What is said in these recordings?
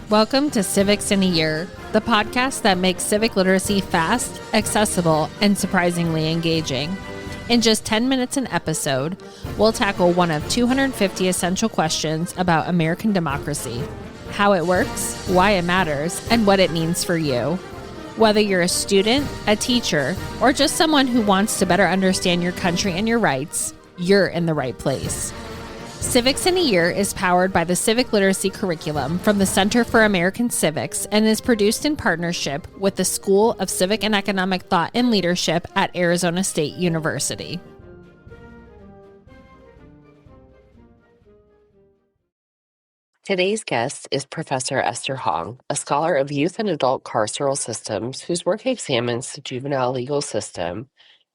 Welcome to Civics in a Year, the podcast that makes civic literacy fast, accessible, and surprisingly engaging. In just 10 minutes an episode, we'll tackle one of 250 essential questions about American democracy, how it works, why it matters, and what it means for you. Whether you're a student, a teacher, or just someone who wants to better understand your country and your rights, you're in the right place. Civics in a Year is powered by the Civic Literacy Curriculum from the Center for American Civics and is produced in partnership with the School of Civic and Economic Thought and Leadership at Arizona State University. Today's guest is Professor Esther Hong, a scholar of youth and adult carceral systems whose work examines the juvenile legal system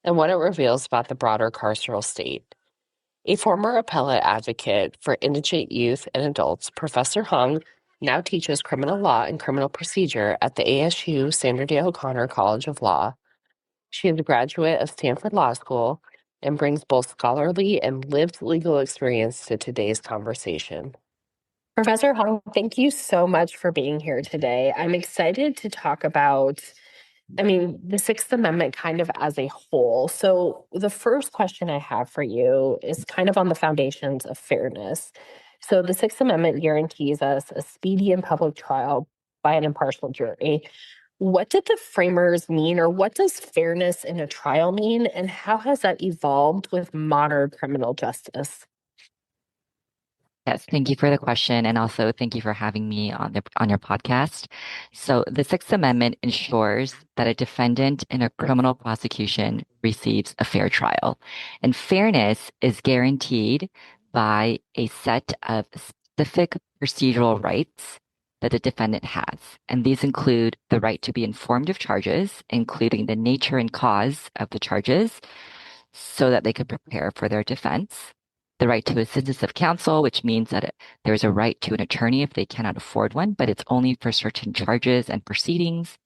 and what it reveals about the broader carceral state. A former appellate advocate for indigent youth and adults, Professor Hong now teaches criminal law and criminal procedure at the ASU Sandra Day O'Connor College of Law. She is a graduate of Stanford Law School and brings both scholarly and lived legal experience to today's conversation. Professor Hong, thank you so much for being here today. I'm excited to talk about the Sixth Amendment kind of as a whole. So the first question I have for you is kind of on the foundations of fairness. So the Sixth Amendment guarantees us a speedy and public trial by an impartial jury. What did the framers mean, or what does fairness in a trial mean, and how has that evolved with modern criminal justice? Yes, thank you for the question, and also thank you for having me on your podcast. So the Sixth Amendment ensures that a defendant in a criminal prosecution receives a fair trial. And fairness is guaranteed by a set of specific procedural rights that the defendant has. And these include the right to be informed of charges, including the nature and cause of the charges, so that they could prepare for their defense. The right to assistance of counsel, which means that there's a right to an attorney if they cannot afford one, but it's only for certain charges and proceedings.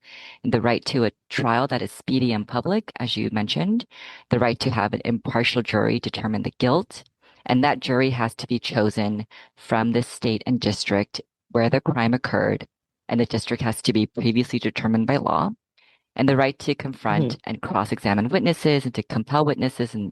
And the right to a trial that is speedy and public, as you mentioned. The right to have an impartial jury determine the guilt. And that jury has to be chosen from the state and district where the crime occurred. And the district has to be previously determined by law. And the right to confront and cross-examine witnesses and to compel witnesses and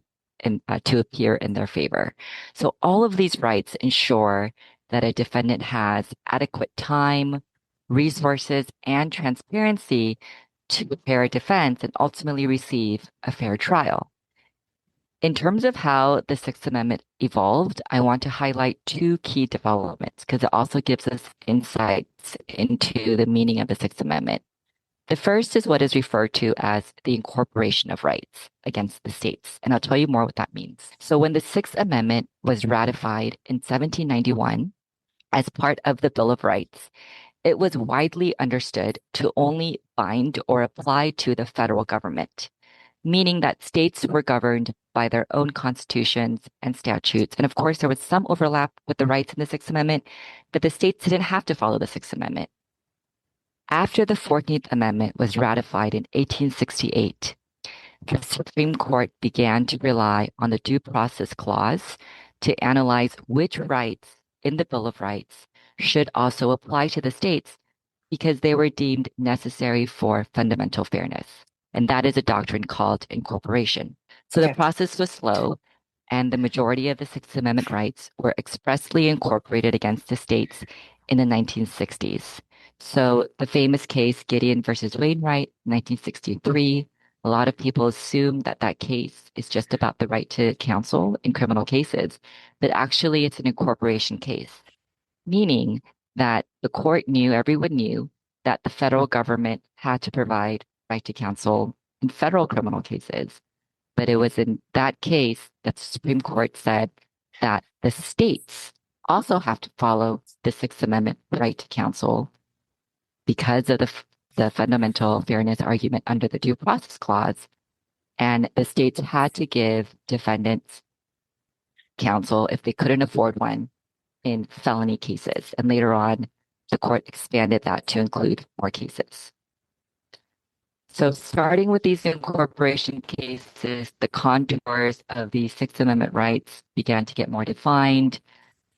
to appear in their favor. So all of these rights ensure that a defendant has adequate time, resources, and transparency to prepare a defense and ultimately receive a fair trial. In terms of how the Sixth Amendment evolved, I want to highlight two key developments because it also gives us insights into the meaning of the Sixth Amendment. The first is what is referred to as the incorporation of rights against the states. And I'll tell you more what that means. So when the Sixth Amendment was ratified in 1791 as part of the Bill of Rights, it was widely understood to only bind or apply to the federal government, meaning that states were governed by their own constitutions and statutes. And of course, there was some overlap with the rights in the Sixth Amendment, but the states didn't have to follow the Sixth Amendment. After the 14th Amendment was ratified in 1868, the Supreme Court began to rely on the Due Process Clause to analyze which rights in the Bill of Rights should also apply to the states because they were deemed necessary for fundamental fairness. And that is a doctrine called incorporation. So the process was slow, and the majority of the Sixth Amendment rights were expressly incorporated against the states in the 1960s. So the famous case, Gideon versus Wainwright, 1963, a lot of people assume that that case is just about the right to counsel in criminal cases, but actually it's an incorporation case, meaning that the court knew, everyone knew, that the federal government had to provide right to counsel in federal criminal cases. But it was in that case that the Supreme Court said that the states also have to follow the Sixth Amendment right to counsel because of the fundamental fairness argument under the Due Process Clause. And the states had to give defendants counsel if they couldn't afford one in felony cases. And later on, the court expanded that to include more cases. So starting with these incorporation cases, the contours of the Sixth Amendment rights began to get more defined.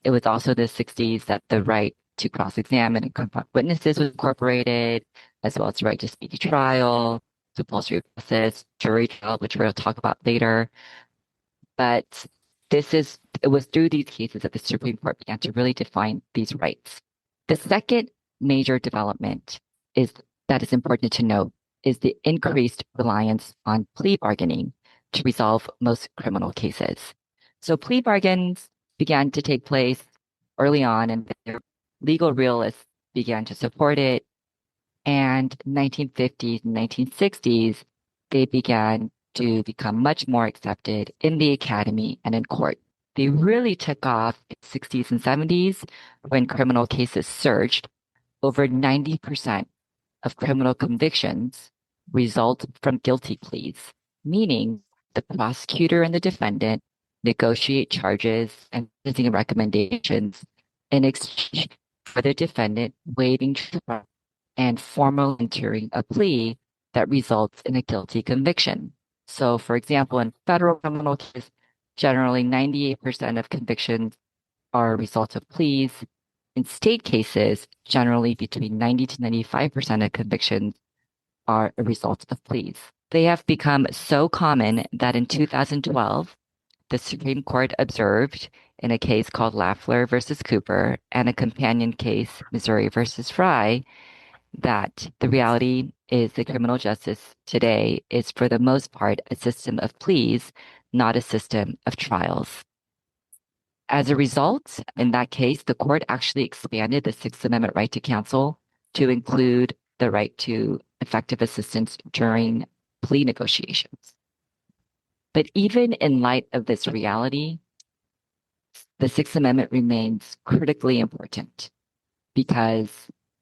It was also the 60s that the right to cross-examine and confront witnesses was incorporated, as well as the right to speedy trial, compulsory process, jury trial, which we'll talk about later. But it was through these cases that the Supreme Court began to really define these rights. The second major development that is important to note is the increased reliance on plea bargaining to resolve most criminal cases. So plea bargains began to take place early on, and their legal realists began to support it. And 1950s and 1960s, they began to become much more accepted in the academy and in court. They really took off in the 60s and 70s when criminal cases surged. Over 90% of criminal convictions result from guilty pleas, meaning the prosecutor and the defendant negotiate charges and sentencing recommendations in exchange for the defendant waiving trial and formal entering a plea that results in a guilty conviction. So, for example, in federal criminal cases, generally 98% of convictions are a result of pleas. In state cases, generally between 90 to 95% of convictions are a result of pleas. They have become so common that in 2012, the Supreme Court observed in a case called Lafler versus Cooper and a companion case, Missouri versus Frye, that the reality is that criminal justice today is, for the most part, a system of pleas, not a system of trials. As a result, in that case, the court actually expanded the Sixth Amendment right to counsel to include the right to effective assistance during plea negotiations. But even in light of this reality, the Sixth Amendment remains critically important because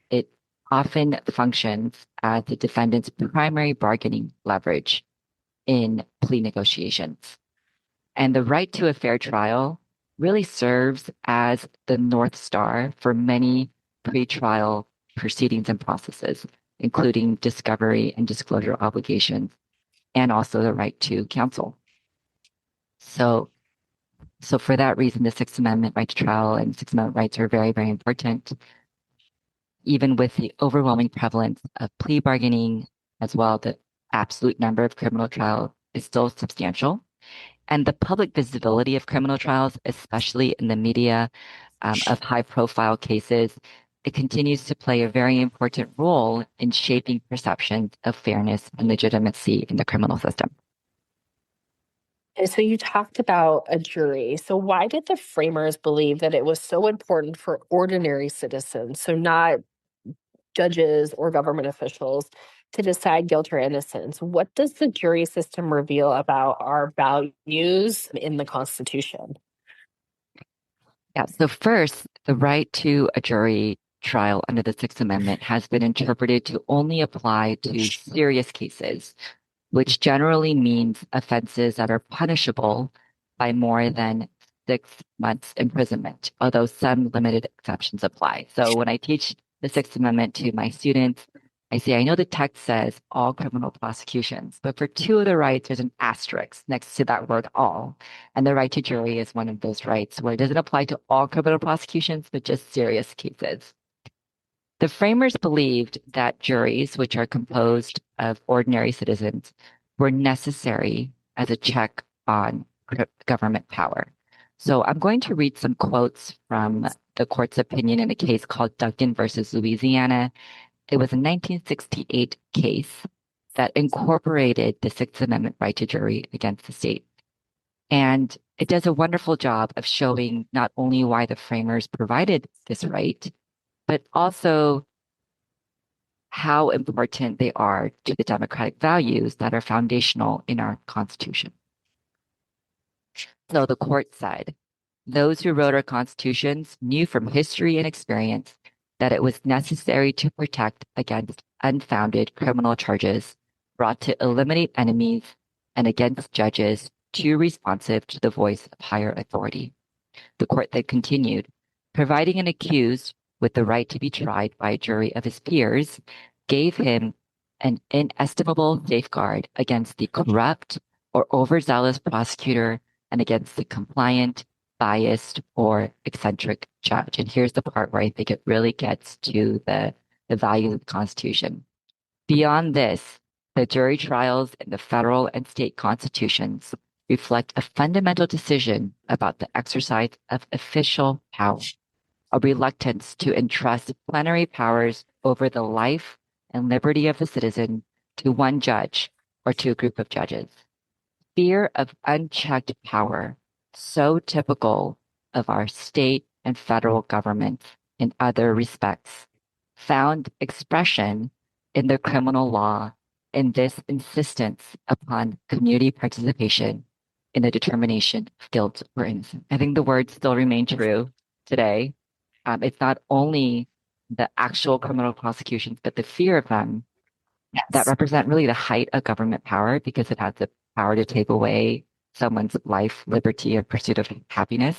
it often functions as the defendant's primary bargaining leverage in plea negotiations. And the right to a fair trial really serves as the North Star for many pretrial proceedings and processes, including discovery and disclosure obligations, and also the right to counsel. So for that reason, the Sixth Amendment right to trial and Sixth Amendment rights are very, very important, even with the overwhelming prevalence of plea bargaining as well. The absolute number of criminal trials is still substantial. And the public visibility of criminal trials, especially in the media of high profile cases, it continues to play a very important role in shaping perceptions of fairness and legitimacy in the criminal system. And so you talked about a jury. So why did the framers believe that it was so important for ordinary citizens, so not judges or government officials, to decide guilt or innocence? What does the jury system reveal about our values in the Constitution? Yeah, so first, the right to a jury trial under the Sixth Amendment has been interpreted to only apply to serious cases, which generally means offenses that are punishable by more than 6 months imprisonment, although some limited exceptions apply. So when I teach the Sixth Amendment to my students, I say, I know the text says all criminal prosecutions, but for two of the rights, there's an asterisk next to that word all. And the right to jury is one of those rights where it doesn't apply to all criminal prosecutions, but just serious cases. The framers believed that juries, which are composed of ordinary citizens, were necessary as a check on government power. So I'm going to read some quotes from the court's opinion in a case called Duncan versus Louisiana. It was a 1968 case that incorporated the Sixth Amendment right to jury against the state. And it does a wonderful job of showing not only why the framers provided this right, but also how important they are to the democratic values that are foundational in our Constitution. So the court said, those who wrote our constitutions knew from history and experience that it was necessary to protect against unfounded criminal charges brought to eliminate enemies and against judges too responsive to the voice of higher authority. The court then continued, providing an accused with the right to be tried by a jury of his peers gave him an inestimable safeguard against the corrupt or overzealous prosecutor and against the compliant biased or eccentric judge. And here's the part where I think it really gets to the values of the Constitution. Beyond this, the jury trials in the federal and state constitutions reflect a fundamental decision about the exercise of official power, a reluctance to entrust plenary powers over the life and liberty of the citizen to one judge or to a group of judges. Fear of unchecked power, so typical of our state and federal governments in other respects, found expression in the criminal law in this insistence upon community participation in the determination of guilt or innocence. I think the words still remain true today. It's not only the actual criminal prosecutions, but the fear of them that represent really the height of government power because it has the power to take away someone's life, liberty, and pursuit of happiness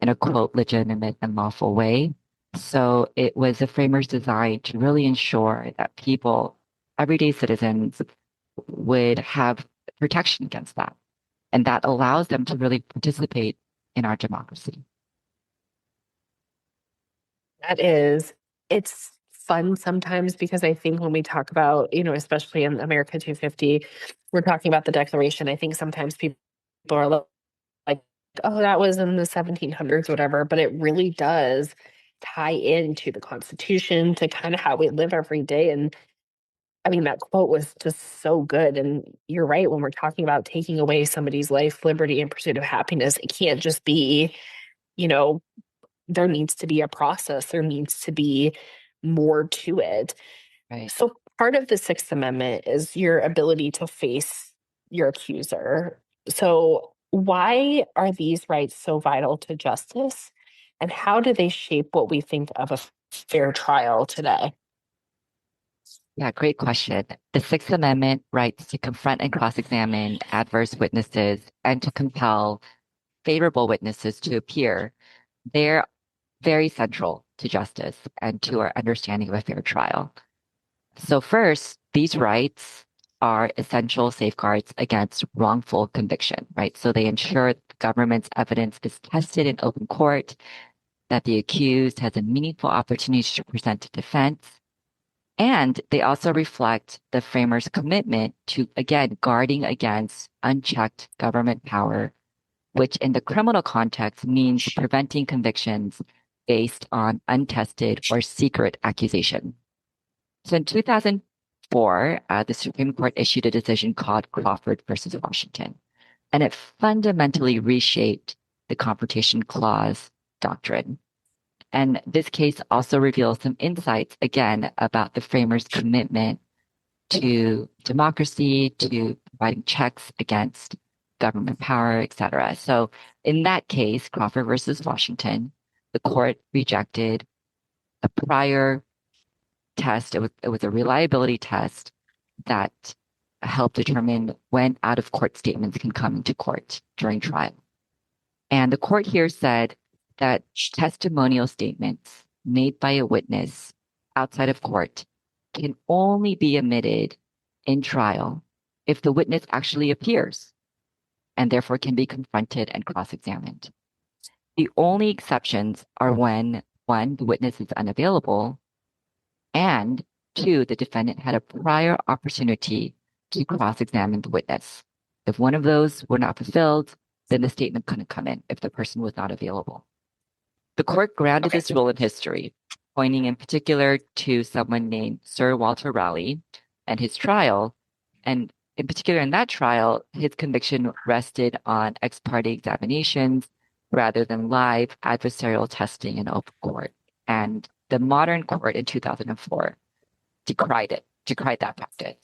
in a quote, legitimate and lawful way. So it was the framers' design to really ensure that people, everyday citizens, would have protection against that. And that allows them to really participate in our democracy. It's fun sometimes because I think when we talk about, especially in America 250, we're talking about the Declaration. I think sometimes people are like, oh, that was in the 1700s, whatever, but it really does tie into the Constitution, to kind of how we live every day. And I mean, that quote was just so good. And you're right, when we're talking about taking away somebody's life, liberty, and pursuit of happiness, it can't just be, you know, there needs to be a process. There needs to be more to it. Right. So part of the Sixth Amendment is your ability to face your accuser. So why are these rights so vital to justice? And how do they shape what we think of a fair trial today? Yeah, great question. The Sixth Amendment rights to confront and cross-examine adverse witnesses and to compel favorable witnesses to appear, they're very central to justice and to our understanding of a fair trial. So first, these rights are essential safeguards against wrongful conviction, right? So they ensure the government's evidence is tested in open court, that the accused has a meaningful opportunity to present a defense, and they also reflect the framers' commitment to, again, guarding against unchecked government power, which in the criminal context means preventing convictions based on untested or secret accusation. So in 2004, the Supreme Court issued a decision called Crawford versus Washington, and it fundamentally reshaped the Confrontation Clause doctrine. And this case also reveals some insights, again, about the framers' commitment to democracy, to providing checks against government power, et cetera. So in that case, Crawford versus Washington, the court rejected a prior test. It was a reliability test that helped determine when out of court statements can come into court during trial. And the court here said that testimonial statements made by a witness outside of court can only be admitted in trial if the witness actually appears and therefore can be confronted and cross-examined. The only exceptions are when, one, the witness is unavailable, and two, the defendant had a prior opportunity to cross-examine the witness. If one of those were not fulfilled, then the statement couldn't come in if the person was not available. The court grounded this rule in history, pointing in particular to someone named Sir Walter Raleigh and his trial. And in particular, in that trial, his conviction rested on ex parte examinations rather than live adversarial testing in open court. And the modern court in 2004 decried that practice.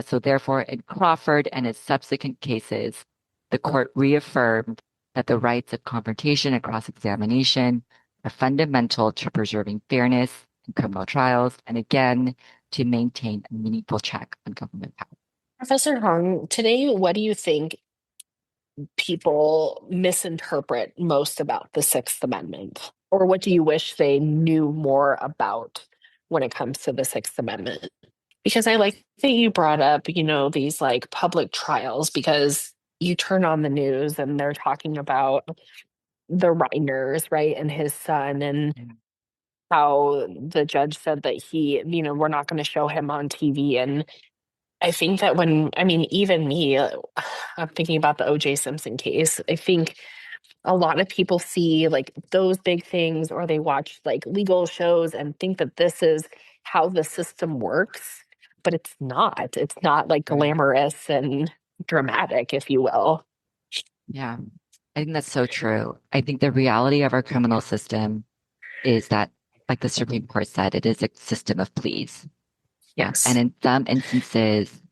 So therefore, in Crawford and its subsequent cases, the court reaffirmed that the rights of confrontation and cross-examination are fundamental to preserving fairness in criminal trials, and again, to maintain a meaningful check on government power. Professor Hong, today, what do you think people misinterpret most about the Sixth Amendment? Or what do you wish they knew more about when it comes to the Sixth Amendment? Because I like that you brought up, these like public trials, because you turn on the news and they're talking about the Reiners, right, and his son, and how the judge said that we're not going to show him on TV. And I think that even me, I'm thinking about the O.J. Simpson case. I think a lot of people see like those big things, or they watch like legal shows and think that this is how the system works, but it's not. It's not like glamorous and dramatic, if you will. Yeah, I think that's so true. I think the reality of our criminal system is that, like the Supreme Court said, it is a system of pleas. Yes. And in some instances,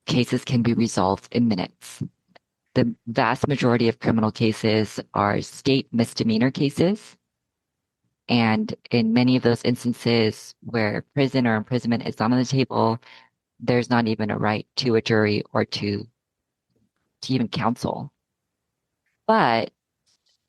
cases can be resolved in minutes. The vast majority of criminal cases are state misdemeanor cases. And in many of those instances where prison or imprisonment is not on the table, there's not even a right to a jury or to even counsel. But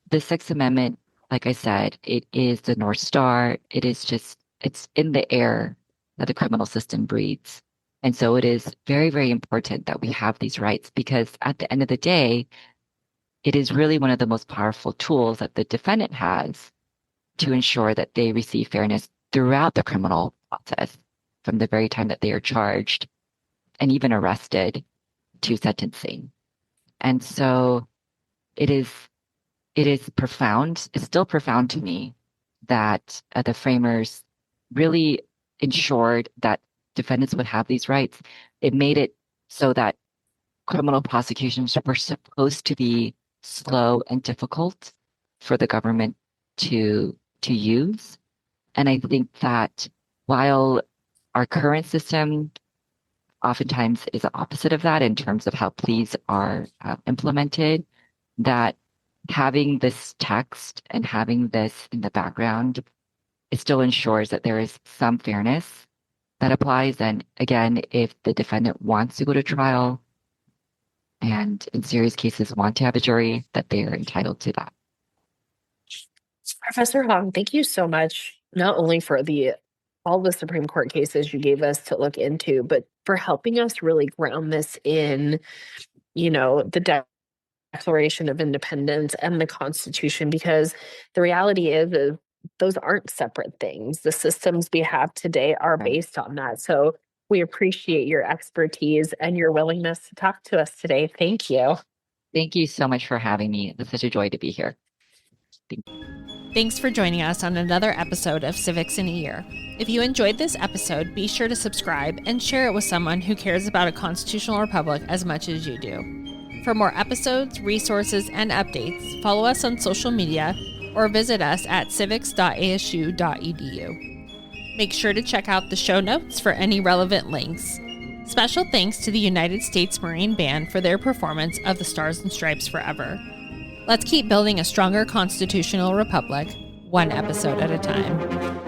the Sixth Amendment, like I said, it is the North Star. It's in the air that the criminal system breathes. And so it is very, very important that we have these rights, because at the end of the day, it is really one of the most powerful tools that the defendant has to ensure that they receive fairness throughout the criminal process, from the very time that they are charged and even arrested to sentencing. And so it is profound. It's still profound to me that the framers really ensured that defendants would have these rights. It made it so that criminal prosecutions were supposed to be slow and difficult for the government to use. And I think that while our current system oftentimes is the opposite of that in terms of how pleas are implemented, that having this text and having this in the background, it still ensures that there is some fairness that applies. And again, if the defendant wants to go to trial and in serious cases want to have a jury, that they are entitled to that. Professor Hong, thank you so much, not only for all the Supreme Court cases you gave us to look into, but for helping us really ground this in, the Declaration of Independence and the Constitution, because the reality is those aren't separate things. The systems we have today are based on that. So we appreciate your expertise and your willingness to talk to us today. Thank you. Thank you so much for having me. It's such a joy to be here. Thanks for joining us on another episode of Civics in a Year. If you enjoyed this episode, be sure to subscribe and share it with someone who cares about a constitutional republic as much as you do. For more episodes, resources, and updates, follow us on social media or visit us at civics.asu.edu. Make sure to check out the show notes for any relevant links. Special thanks to the United States Marine Band for their performance of the Stars and Stripes Forever. Let's keep building a stronger constitutional republic, one episode at a time.